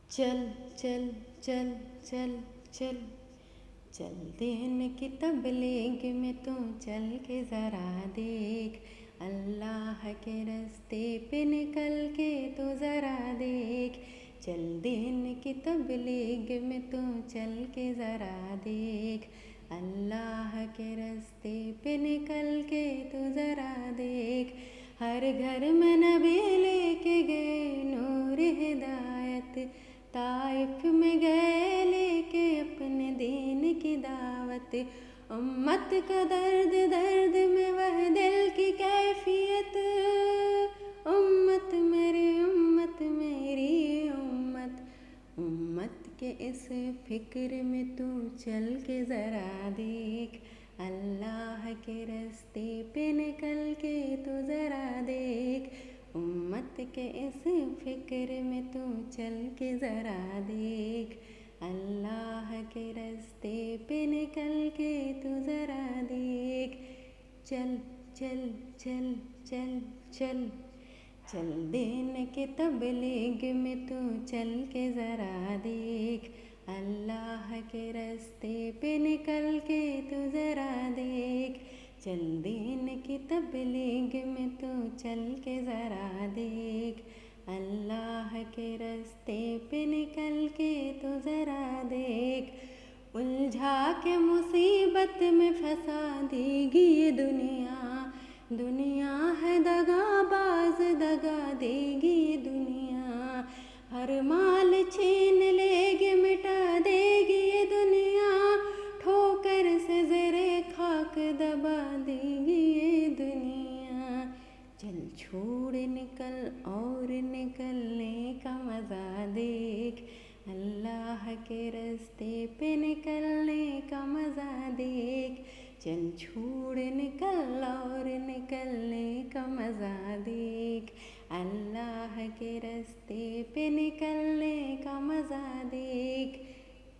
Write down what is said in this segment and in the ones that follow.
चल चल चल चल चल चल दिन की तबलीग में तू चल के ज़रा देख, अल्लाह के रास्ते पे निकल के तू ज़रा देख। चल दिन की तबलीग में तू चल के ज़रा देख, अल्लाह के रास्ते पे निकल के तू ज़रा देख। हर घर में नबी लेके गए नूर हिदायत, ताइफ में गए लेके अपने दीन की दावत। उम्मत का दर्द दर्द में वह दिल की कैफियत, उम्मत मेरी उम्मत मेरी उम्मत। उम्मत के इस फिक्र में तू चल के ज़रा देख, अल्लाह के रास्ते पे निकल के तू ज़रा देख। उम्मत के इस फिक्र में तू चल के ज़रा देख, अल्लाह के रास्ते पे निकल के तू ज़रा देख। चल चल चल चल चल चल दिन के तबलीग में तू चल के ज़रा देख, अल्लाह के रास्ते पे निकल के तू ज़रा देख। चल दीन की तबलीग में तू चल के ज़रा देख, अल्लाह के रास्ते पे निकल के तू ज़रा देख। उलझा के मुसीबत में फंसा देगी ये दुनिया, दुनिया है दगाबाज दगा देगी ये दुनिया। हर माल छीन लेगी मिटा देगी ये दुनिया, ठोकर से ज़रे खाक दबा देगी ये दुनिया। चल छोड़ निकल और निकलने का मज़ा देख, अल्लाह के रास्ते पे निकलने का मज़ा देख। चल छोड़ निकल और निकलने का मज़ा देख, अल्लाह के रास्ते पे निकलने का मज़ा देख।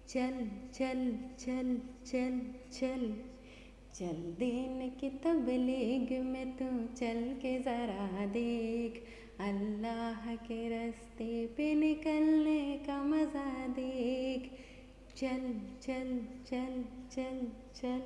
चल चल चल चल चल चल दिन की तबलीग में तू चल के ज़रा देख, अल्लाह के रास्ते पे निकलने का मज़ा देख। चल चल चल चल चल